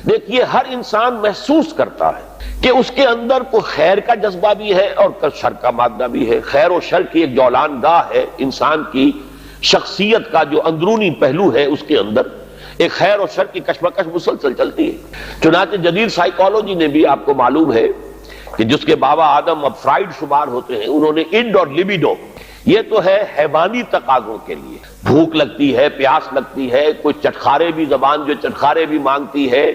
دیکھیے ہر انسان محسوس کرتا ہے کہ اس کے اندر کوئی خیر کا جذبہ بھی ہے اور شر کا مادہ بھی ہے. خیر و شر کی ایک جولان گاہ ہے انسان کی شخصیت کا جو اندرونی پہلو ہے، اس کے اندر ایک خیر و شر کی کشمکش مسلسل چلتی ہے. چنانچہ جدید سائیکالوجی نے بھی، آپ کو معلوم ہے کہ جس کے بابا آدم اب فرائیڈ شمار ہوتے ہیں، انہوں نے انڈ اور لیبیڈو، یہ تو ہے حیوانی تقاضوں کے لیے، بھوک لگتی ہے، پیاس لگتی ہے، کوئی چٹخارے بھی، زبان جو چٹخارے بھی مانگتی ہے،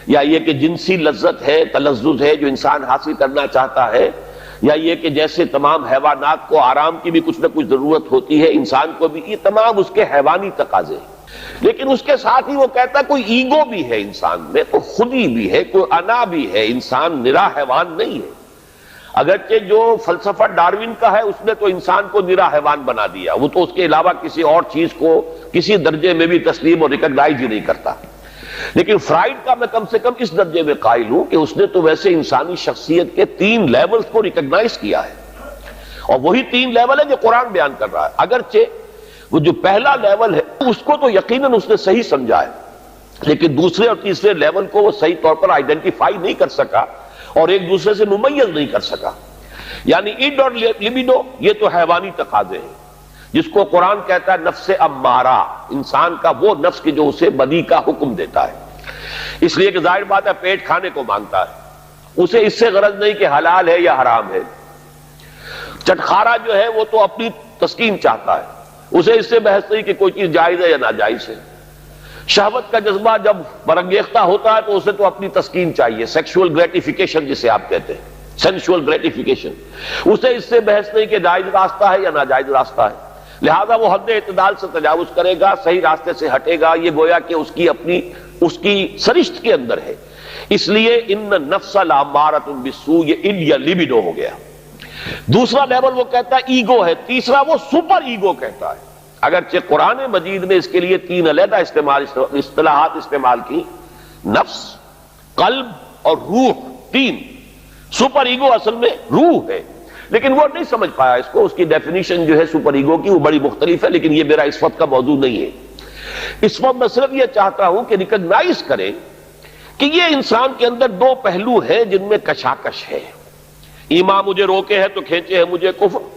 یا یہ کہ جنسی لذت ہے، تلذذ ہے جو انسان حاصل کرنا چاہتا ہے، یا یہ کہ جیسے تمام حیوانات کو آرام کی بھی کچھ نہ کچھ ضرورت ہوتی ہے، انسان کو بھی، یہ تمام اس کے حیوانی تقاضے ہیں. لیکن اس کے ساتھ ہی وہ کہتا ہے کوئی ایگو بھی ہے انسان میں، کوئی خودی بھی ہے، کوئی انا بھی ہے، انسان نرا حیوان نہیں ہے. اگرچہ جو فلسفہ ڈارون کا ہے اس نے تو انسان کو نرا حیوان بنا دیا، وہ تو اس کے علاوہ کسی اور چیز کو کسی درجے میں بھی تسلیم اور ریکگنائز ہی نہیں کرتا. لیکن فرائیڈ کا میں کم سے کم اس درجے میں قائل ہوں کہ اس نے تو ویسے انسانی شخصیت کے 3 لیولز کو ریکگنائز کیا ہے، اور وہی 3 لیول ہے جو قرآن بیان کر رہا ہے. اگرچہ وہ جو پہلا لیول ہے اس کو تو یقیناً اس نے صحیح سمجھا ہے، لیکن دوسرے اور تیسرے لیول کو وہ صحیح طور پر آئیڈینٹیفائی نہیں کر سکا اور ایک دوسرے سے ممیز نہیں کر سکا. یعنی انڈ اور لیبیڈو یہ تو حیوانی تقاضے ہیں، جس کو قرآن کہتا ہے نفس امارہ، انسان کا وہ نفس کہ جو اسے بدی کا حکم دیتا ہے. اس لیے کہ ظاہر بات ہے پیٹ کھانے کو مانگتا ہے، اسے اس سے غرض نہیں کہ حلال ہے یا حرام ہے. چٹخارا جو ہے وہ تو اپنی تسکین چاہتا ہے، اسے اس سے بحث نہیں کہ کوئی چیز جائز ہے یا ناجائز ہے. شہوت کا جذبہ جب برانگیختہ ہوتا ہے تو اسے تو اپنی تسکین چاہیے، سیکشول گریٹیفیکیشن جسے آپ کہتے ہیں، سینشول گریٹیفیکیشن. اسے اس سے بحث نہیں کہ جائز راستہ ہے یا ناجائز راستہ ہے، لہذا وہ حد اعتدال سے تجاوز کرے گا، صحیح راستے سے ہٹے گا. یہ گویا کہ اس کی سرشت کے اندر ہے. اس لیے ان نفس لامارۃ بالسوء، یہ ان یا لیبیڈو ہو گیا. دوسرا لیول وہ کہتا ہے ایگو ہے، تیسرا وہ سپر ایگو کہتا ہے. اگرچہ قرآن مجید نے اس کے لیے 3 علیحدہ اصطلاحات استعمال کی، نفس، قلب اور روح، 3. سپر ایگو اصل میں روح ہے، لیکن وہ نہیں سمجھ پایا اس کو. اس کی ڈیفینیشن جو ہے سپر ایگو کی وہ بڑی مختلف ہے، لیکن یہ میرا اس وقت کا موضوع نہیں ہے. اس وقت میں صرف یہ چاہتا ہوں کہ ریکگنائز کریں کہ یہ انسان کے اندر 2 پہلو ہیں جن میں کشاکش ہے. ایمان مجھے روکے ہے تو کھینچے ہے مجھے کفر،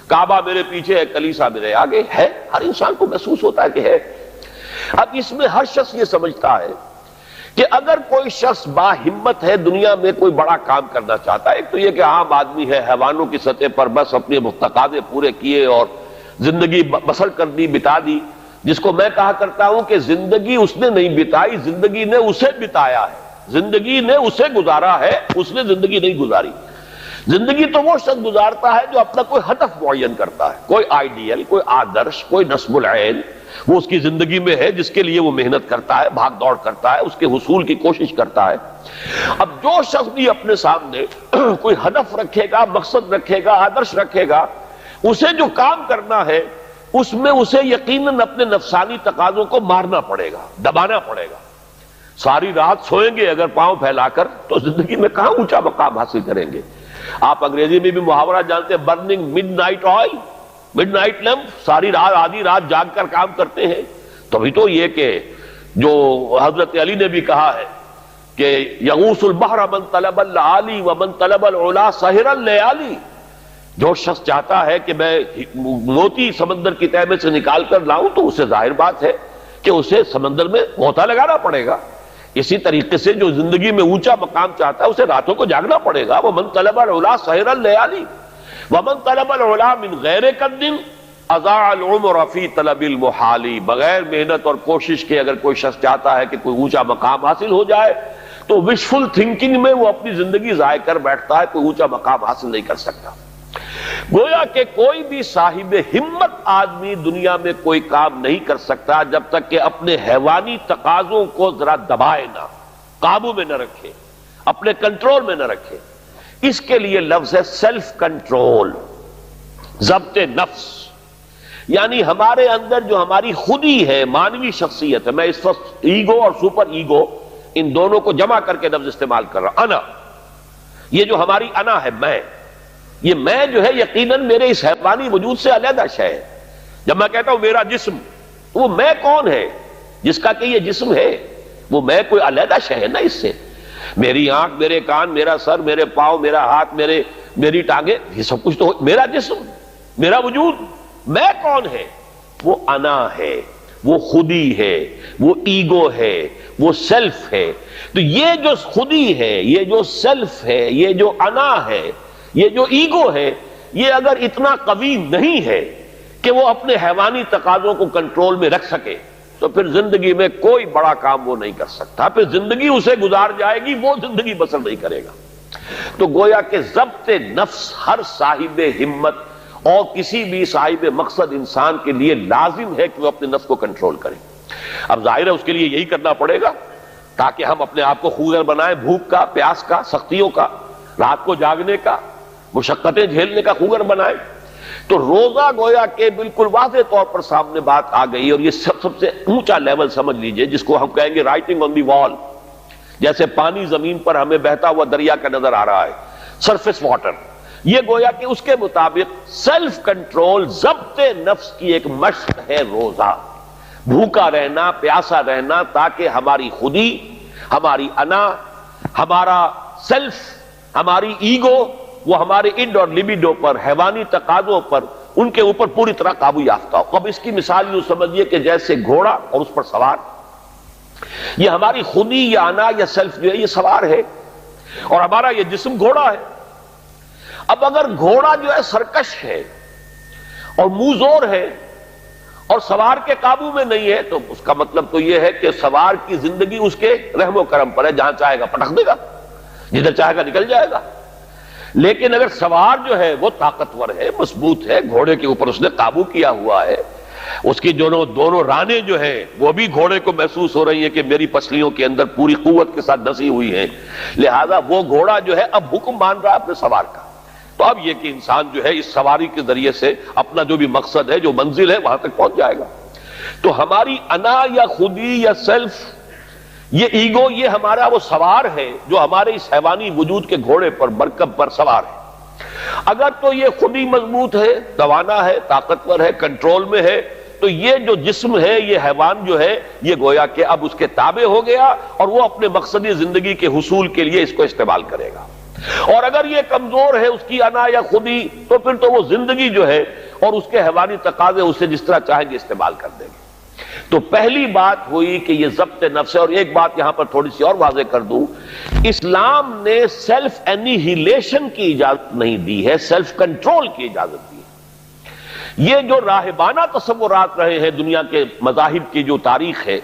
کعبہ میرے پیچھے ہے کلیسا میرے آگے ہے. ہر انسان کو محسوس ہوتا ہے کہ ہے. اب اس میں ہر شخص یہ سمجھتا ہے کہ اگر کوئی شخص باہمت ہے، دنیا میں کوئی بڑا کام کرنا چاہتا ہے، ایک تو یہ کہ عام آدمی ہے، حیوانوں کی سطح پر بس اپنے تقاضے پورے کیے اور زندگی بسر کر دی، بتا دی، جس کو میں کہا کرتا ہوں کہ زندگی اس نے نہیں بتائی، زندگی نے اسے بتایا ہے. زندگی نے اسے گزارا ہے، اس نے زندگی نہیں گزاری. زندگی تو وہ شخص گزارتا ہے جو اپنا کوئی ہدف معین کرتا ہے، کوئی آئیڈیل، کوئی آدرش، کوئی نصب العین وہ اس کی زندگی میں ہے، جس کے لیے وہ محنت کرتا ہے، بھاگ دوڑ کرتا ہے، اس کے حصول کی کوشش کرتا ہے. اب جو شخص بھی اپنے سامنے کوئی ہدف رکھے گا، مقصد رکھے گا، آدرش رکھے گا، اسے جو کام کرنا ہے اس میں اسے یقیناً اپنے نفسانی تقاضوں کو مارنا پڑے گا، دبانا پڑے گا. ساری رات سوئیں گے اگر پاؤں پھیلا کر تو زندگی میں کہاں اونچا مقام حاصل کریں گے. آپ انگریزی میں بھی محاورہ جانتے ہیں، burning mid night oil, mid night lamp, ساری رات آدھی رات جاگ کر کام کرتے ہیں. تبھی تو یہ کہ جو حضرت علی نے بھی کہا ہے کہ یغوث البحر من طلب العالی ومن طلب العلا سہر اللیالی. جو شخص چاہتا ہے کہ میں موتی سمندر کی تہہ میں سے نکال کر لاؤں تو اسے ظاہر بات ہے کہ اسے سمندر میں غوطہ لگانا پڑے گا. اسی طریقے سے جو زندگی میں اونچا مقام چاہتا ہے اسے راتوں کو جاگنا پڑے گا. ومن طلب العلا سہر اللیالی ومن طلب العلا من غیر قد اضاع العمر فی طلب المحال. بغیر محنت اور کوشش کے اگر کوئی شخص چاہتا ہے کہ کوئی اونچا مقام حاصل ہو جائے تو وشفل تھنکنگ میں وہ اپنی زندگی ضائع کر بیٹھتا ہے، کوئی اونچا مقام حاصل نہیں کر سکتا. گویا کہ کوئی بھی صاحب ہمت آدمی دنیا میں کوئی کام نہیں کر سکتا جب تک کہ اپنے حیوانی تقاضوں کو ذرا دبائے نہ، قابو میں نہ رکھے، اپنے کنٹرول میں نہ رکھے. اس کے لیے لفظ ہے سیلف کنٹرول، ضبط نفس. یعنی ہمارے اندر جو ہماری خودی ہے، مانوی شخصیت ہے، میں اس وقت ایگو اور سپر ایگو ان دونوں کو جمع کر کے لفظ استعمال کر رہا ہوں. انا، یہ جو ہماری انا ہے، میں، یہ میں جو ہے یقیناً میرے اس حیوانی وجود سے علیحدہ شے ہے. جب میں کہتا ہوں میرا جسم، تو وہ میں کون ہے جس کا کہ یہ جسم ہے؟ وہ میں کوئی علیحدہ شے ہے نا اس سے. میری آنکھ، میرے کان، میرا سر، میرے پاؤں، میرا ہاتھ، میری ٹانگیں، یہ سب کچھ تو میرا جسم، میرا وجود. میں کون ہے؟ وہ انا ہے، وہ خودی ہے، وہ ایگو ہے، وہ سیلف ہے. تو یہ جو خودی ہے، یہ جو سیلف ہے، یہ جو انا ہے، یہ جو ایگو ہے، یہ اگر اتنا قوی نہیں ہے کہ وہ اپنے حیوانی تقاضوں کو کنٹرول میں رکھ سکے تو پھر زندگی میں کوئی بڑا کام وہ نہیں کر سکتا. پھر زندگی اسے گزار جائے گی، وہ زندگی بسر نہیں کرے گا. تو گویا کہ ضبط نفس ہر صاحب ہمت اور کسی بھی صاحب مقصد انسان کے لیے لازم ہے کہ وہ اپنے نفس کو کنٹرول کرے. اب ظاہر ہے اس کے لیے یہی کرنا پڑے گا تاکہ ہم اپنے آپ کو خوگر بنائیں، بھوک کا، پیاس کا، سختیوں کا، رات کو جاگنے کا، مشقتیں جھیلنے کا خوگر بنائیں. تو روزہ گویا کہ بالکل واضح طور پر سامنے بات آ گئی، اور یہ سب سے اونچا لیول سمجھ لیجئے جس کو ہم کہیں گے رائٹنگ آن دی وال. جیسے پانی زمین پر ہمیں بہتا ہوا دریا کا نظر آ رہا ہے، سرفیس واٹر، یہ گویا کہ اس کے مطابق سیلف کنٹرول، ضبط نفس کی ایک مشق ہے روزہ. بھوکا رہنا، پیاسا رہنا، تاکہ ہماری خودی، ہماری انا، ہمارا سیلف، ہماری ایگو، وہ ہمارے اڈ اور لیبیڈو پر، حیوانی تقاضوں پر، ان کے اوپر پوری طرح قابو یافتہ ہو. اب اس کی مثال یوں سمجھیے کہ جیسے گھوڑا اور اس پر سوار. یہ ہماری خودی یا انا یا سیلف جو ہے یہ سوار ہے، اور ہمارا یہ جسم گھوڑا ہے. اب اگر گھوڑا جو ہے سرکش ہے اور منہ زور ہے اور سوار کے قابو میں نہیں ہے، تو اس کا مطلب تو یہ ہے کہ سوار کی زندگی اس کے رحم و کرم پر ہے، جہاں چاہے گا پٹک دے گا، جدھر چاہے گا نکل جائے گا. لیکن اگر سوار جو ہے وہ طاقتور ہے، مضبوط ہے، گھوڑے کے اوپر اس نے قابو کیا ہوا ہے، اس کی دونوں رانیں جو ہیں وہ بھی گھوڑے کو محسوس ہو رہی ہیں کہ میری پسلیوں کے اندر پوری قوت کے ساتھ ڈسی ہوئی ہیں، لہذا وہ گھوڑا جو ہے اب حکم مان رہا ہے اپنے سوار کا. تو اب یہ کہ انسان جو ہے اس سواری کے ذریعے سے اپنا جو بھی مقصد ہے، جو منزل ہے، وہاں تک پہنچ جائے گا. تو ہماری انا یا خودی یا سیلف، یہ ایگو، یہ ہمارا وہ سوار ہے جو ہمارے اس حیوانی وجود کے گھوڑے پر، مرکب پر سوار ہے. اگر تو یہ خودی مضبوط ہے، توانا ہے، طاقتور ہے، کنٹرول میں ہے، تو یہ جو جسم ہے، یہ حیوان جو ہے، یہ گویا کہ اب اس کے تابع ہو گیا اور وہ اپنے مقصدی زندگی کے حصول کے لیے اس کو استعمال کرے گا. اور اگر یہ کمزور ہے، اس کی انا یا خودی، تو پھر تو وہ زندگی جو ہے اور اس کے حیوانی تقاضے اسے جس طرح چاہیں گے استعمال کر دیں گے. تو پہلی بات ہوئی کہ یہ ضبط نفس ہے. اور ایک بات یہاں پر تھوڑی سی اور واضح کر دوں، اسلام نے سیلف انیہیلیشن کی اجازت نہیں دی ہے، سیلف کنٹرول کی اجازت دی ہے. یہ جو راہبانہ تصورات رہے ہیں دنیا کے مذاہب کی جو تاریخ ہے،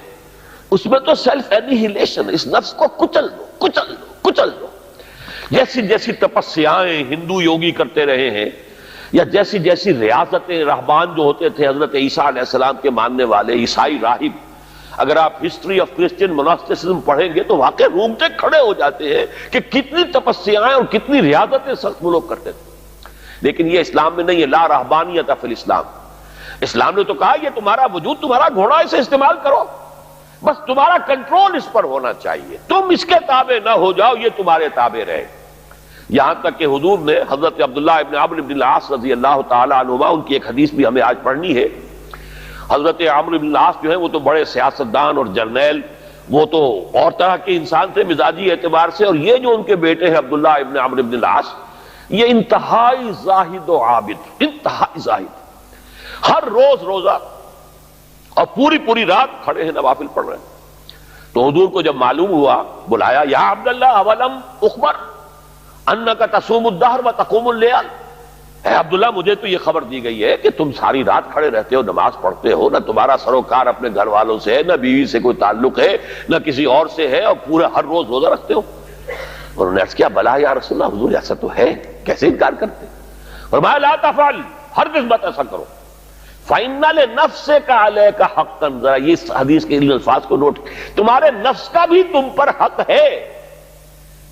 اس میں تو سیلف انیہیلیشن، اس نفس کو کچل دو، کچل دو، کچل دو. جیسی جیسی تپسیائیں ہندو یوگی کرتے رہے ہیں، یا جیسی جیسی ریاضتیں، رہبان جو ہوتے تھے حضرت عیسیٰ علیہ السلام کے ماننے والے عیسائی راہب، اگر آپ ہسٹری آف کرسچین موناسٹسزم پڑھیں گے تو واقعی رومتے کھڑے ہو جاتے ہیں کہ کتنی تپسیائیں اور کتنی ریاضتیں سخت وہ لوگ کرتے تھے. لیکن یہ اسلام میں نہیں ہے. لا رہبانیت فی الاسلام. اسلام نے تو کہا یہ تمہارا وجود تمہارا گھوڑا، اسے استعمال کرو، بس تمہارا کنٹرول اس پر ہونا چاہیے، تم اس کے تابع نہ ہو جاؤ، یہ تمہارے تابع رہے. یہاں تک کہ حضور نے حضرت عبداللہ ابن عمرو بن العاص رضی اللہ تعالی عنہما، ان کی ایک حدیث بھی ہمیں آج پڑھنی ہے. حضرت عمرو بن العاص جو ہیں وہ تو بڑے سیاستدان اور جرنیل، وہ تو اور طرح کے انسان تھے مزاجی اعتبار سے، اور یہ جو ان کے بیٹے ہیں عبداللہ ابن عمرو بن العاص، یہ انتہائی زاہد و عابد، انتہائی زاہد، ہر روز روزہ اور پوری رات کھڑے ہیں نوافل پڑھ رہے ہیں. تو حضور کو جب معلوم ہوا، بلایا، یا عبداللہ اولم اخبر انک تصوم الدہر و تقوم اللیل. اے عبداللہ، مجھے تو یہ خبر دی گئی ہے کہ تم ساری رات کھڑے رہتے ہو، نماز پڑھتے ہو، نہ تمہارا سروکار اپنے گھر والوں سے ہے، نہ بیوی سے کوئی تعلق ہے، نہ کسی اور سے ہے، اور پورا ہر روز روزہ رکھتے ہو. اور انہوں نے عرض کیا، بلا یا رسول اللہ، حضور ایسا تو ہے، کیسے انکار کرتے؟ فرمایا لا تفعل، ہرگز مت ایسا کرو. فَإِنَّ لِنَفْسِكَ عَلَيْكَ حَقًّا. ذرا یہ حدیث کے ان الفاظ کو نوٹ، تمہارے نفس کا بھی تم پر حق ہے.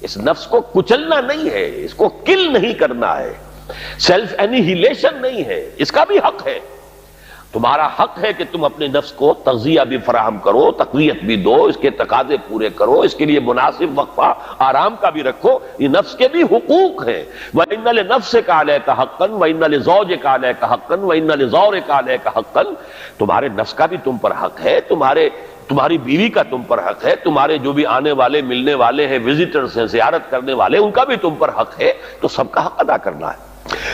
اس نفس کو کچلنا نہیں ہے، اس کو کل نہیں کرنا ہے، سیلف انیہیلیشن نہیں ہے، اس کا بھی حق ہے. تمہارا حق ہے کہ تم اپنے نفس کو تغذیہ بھی فراہم کرو، تقویت بھی دو، اس کے تقاضے پورے کرو، اس کے لیے مناسب وقفہ آرام کا بھی رکھو. یہ نفس کے بھی حقوق ہیں. وَإِنَّ لِنَفْسِكَ عَلَيْكَ حَقًّا وَإِنَّ لِزَوْجِكَ عَلَيْكَ حَقًّا وَإِنَّ لِزَوْرِكَ عَلَيْكَ حَقًّا. تمہارے نفس کا بھی تم پر حق ہے، تمہاری بیوی کا تم پر حق ہے، تمہارے جو بھی آنے والے ملنے والے ہیں، وزٹرز ہیں، زیارت کرنے والے، ان کا بھی تم پر حق ہے. تو سب کا حق ادا کرنا ہے.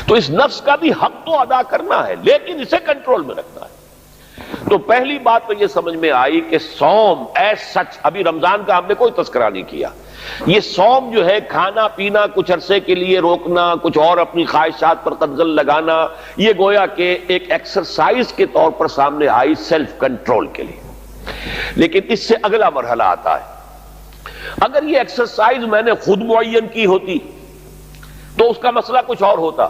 تو اس نفس کا بھی حق تو ادا کرنا ہے، لیکن اسے کنٹرول میں رکھنا ہے. تو پہلی بات تو یہ سمجھ میں آئی کہ صوم ایز سچ، ابھی رمضان کا ہم نے کوئی تذکرہ نہیں کیا. یہ صوم جو ہے کھانا پینا کچھ عرصے کے لیے روکنا، کچھ اور اپنی خواہشات پر قدغن لگانا، یہ گویا کہ ایک ایکسرسائز کے طور پر سامنے آئی سیلف کنٹرول کے لیے. لیکن اس سے اگلا مرحلہ آتا ہے. اگر یہ ایکسرسائز میں نے خود معین کی ہوتی تو اس کا مسئلہ کچھ اور ہوتا.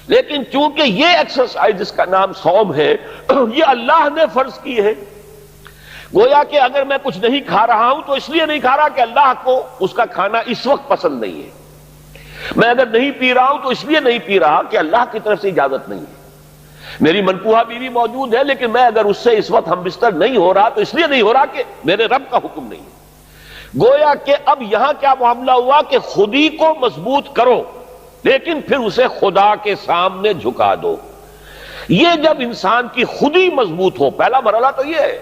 لیکن چونکہ یہ ایکسرسائز جس کا نام صوم ہے یہ اللہ نے فرض کی ہے، گویا کہ اگر میں کچھ نہیں کھا رہا ہوں تو اس لیے نہیں کھا رہا کہ اللہ کو اس کا کھانا اس وقت پسند نہیں ہے. میں اگر نہیں پی رہا ہوں تو اس لیے نہیں پی رہا کہ اللہ کی طرف سے اجازت نہیں ہے. میری منقوہ بیوی موجود ہے لیکن میں اگر اس سے اس وقت ہم بستر نہیں ہو رہا تو اس لیے نہیں ہو رہا کہ میرے رب کا حکم نہیں ہے. گویا کہ اب یہاں کیا معاملہ ہوا کہ خودی کو مضبوط کرو لیکن پھر اسے خدا کے سامنے جھکا دو. یہ جب انسان کی خودی مضبوط ہو، پہلا مرحلہ تو یہ ہے.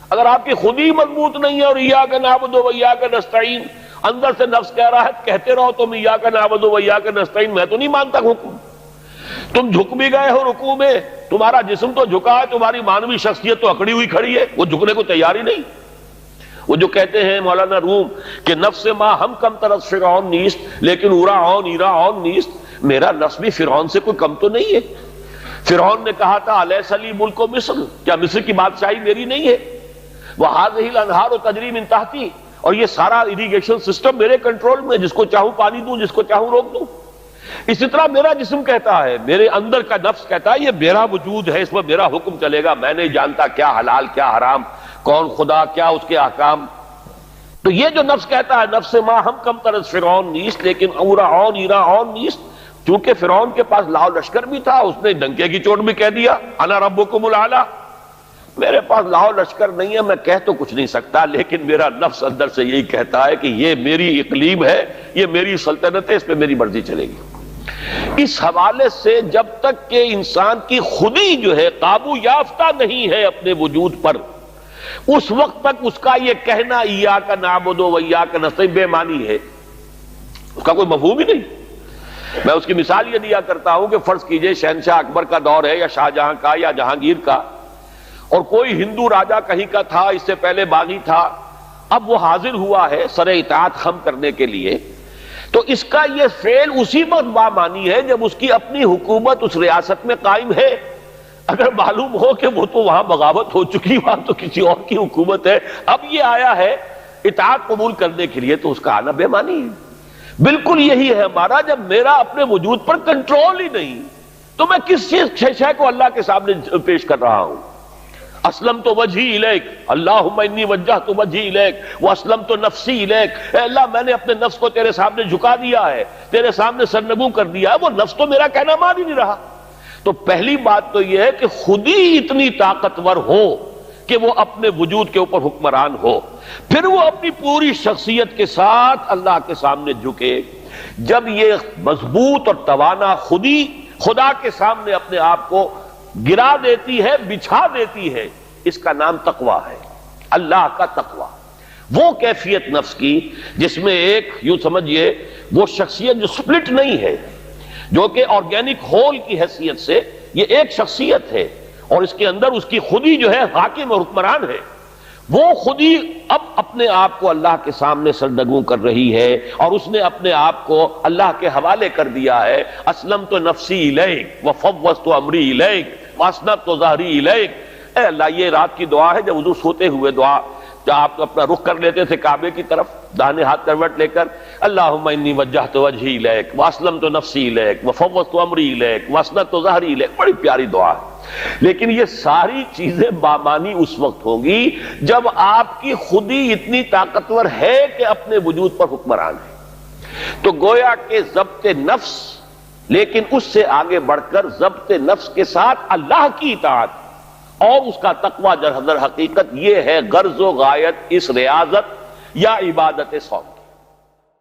اگر آپ کی خودی مضبوط نہیں ہے اور ایاک نعبد و ایاک نستعین، اندر سے نفس کہہ رہا ہے کہتے رہو تم ایاک نعبد و ایاک نستعین، میں تو نہیں مانتا حکم. تم جھک بھی گئے ہو رکوع میں، تمہارا جسم تو جھکا ہے، تمہاری مانوی شخصیت تو اکڑی ہوئی کھڑی ہے، وہ جھکنے کو تیار ہی نہیں. وہ جو کہتے ہیں مولانا روم کہ نفس ما ہم کم طرف فرعون نیست لیکن اورا ایرا نیست، میرا نفس بھی فرعون سے کوئی کم تو نہیں ہے. فرعون نے کہا تھا الیس لی ملک مصر، کیا مصر کی بادشاہی میری نہیں ہے؟ وہذہ الانہار تجری من تحتی، اور یہ سارا اریگیشن سسٹم میرے کنٹرول میں، جس کو چاہوں پانی دوں، جس کو چاہوں روک دوں. اسی طرح میرا جسم کہتا ہے، میرے اندر کا نفس کہتا ہے یہ میرا وجود ہے، اس میں میرا حکم چلے گا، میں نہیں جانتا کیا حلال کیا حرام، کون خدا کیا اس کے احکام. تو یہ جو نفس کہتا ہے نفس ما ہم کم طرز فرعون نیست لیکن اورا ایرا نیست، چونکہ فرعون کے پاس لاؤ لشکر بھی تھا، اس نے ڈنکے کی چوٹ بھی کہہ دیا انا ربکم الاعلی. میرے پاس لاؤ لشکر نہیں ہے، میں کہہ تو کچھ نہیں سکتا، لیکن میرا نفس اندر سے یہی کہتا ہے کہ یہ میری اقلیم ہے، یہ میری سلطنت ہے، اس پہ میری مرضی چلے گی. اس حوالے سے جب تک کہ انسان کی خودی جو ہے قابو یافتہ نہیں ہے اپنے وجود پر، اس وقت تک اس کا یہ کہنا ایاک نعبد و ایاک نستعین بے معنی ہے، اس کا کوئی مفہوم ہی نہیں. میں اس کی مثال یہ دیا کرتا ہوں کہ فرض کیجئے شہنشاہ اکبر کا دور ہے یا شاہجہاں کا یا جہانگیر کا، اور کوئی ہندو راجا کہیں کا تھا، اس سے پہلے باغی تھا، اب وہ حاضر ہوا ہے سر اطاعت خم کرنے کے لیے. تو اس کا یہ فعل اسی وقت بامانی ہے جب اس کی اپنی حکومت اس ریاست میں قائم ہے. اگر معلوم ہو کہ وہ تو وہاں بغاوت ہو چکی، وہاں تو کسی اور کی حکومت ہے، اب یہ آیا ہے اطاعت قبول کرنے کے لیے، تو اس کا آنا بے معنی ہے. بالکل یہی ہے ہمارا، جب میرا اپنے وجود پر کنٹرول ہی نہیں تو میں کس شے کو اللہ کے سامنے پیش کر رہا ہوں. اسلمت وجہی الیک، اللہم انی وجہت وجہی الیک واسلمت نفسی الیک، اے اللہ میں نے اپنے نفس کو تیرے سامنے جھکا دیا ہے، تیرے سامنے سرنگوں کر دیا ہے. وہ نفس تو میرا کہنا مان ہی نہیں رہا. تو پہلی بات تو یہ ہے کہ خود ہی اتنی طاقتور ہو کہ وہ اپنے وجود کے اوپر حکمران ہو، پھر وہ اپنی پوری شخصیت کے ساتھ اللہ کے سامنے جھکے. جب یہ مضبوط اور توانا خودی خدا کے سامنے اپنے آپ کو گرا دیتی ہے، بچھا دیتی ہے، اس کا نام تقویٰ ہے، اللہ کا تقویٰ. وہ کیفیت نفس کی جس میں ایک یوں سمجھئے وہ شخصیت جو سپلٹ نہیں ہے، جو کہ آرگینک ہول کی حیثیت سے یہ ایک شخصیت ہے، اور اس کے اندر اس کی خودی جو ہے حاکم اور حکمران ہے. وہ خودی اب اپنے آپ کو اللہ کے سامنے سرنگوں کر رہی ہے، اور اس نے اپنے آپ کو اللہ کے حوالے کر دیا ہے. اسلمت نفسی الیک وفوضت امری الیک واسنبت ظہری الیک. اے اللہ، یہ رات کی دعا ہے جب حضور سوتے ہوئے دعا، جب آپ اپنا رخ کر لیتے تھے کعبے کی طرف داہنے ہاتھ کروٹ لے کر، اللہم انی وجہت وجہی الیک واسلمت نفسی الیک وفوضت امری الیک واسنبت ظہری الیک. بڑی پیاری دعا ہے، لیکن یہ ساری چیزیں بامانی اس وقت ہوں گی جب آپ کی خودی اتنی طاقتور ہے کہ اپنے وجود پر حکمران ہے. تو گویا کہ ضبط نفس، لیکن اس سے آگے بڑھ کر ضبط نفس کے ساتھ اللہ کی اطاعت، اور اس کا تقوی در حقیقت یہ ہے غرض و غایت اس ریاضت یا عبادت صوم.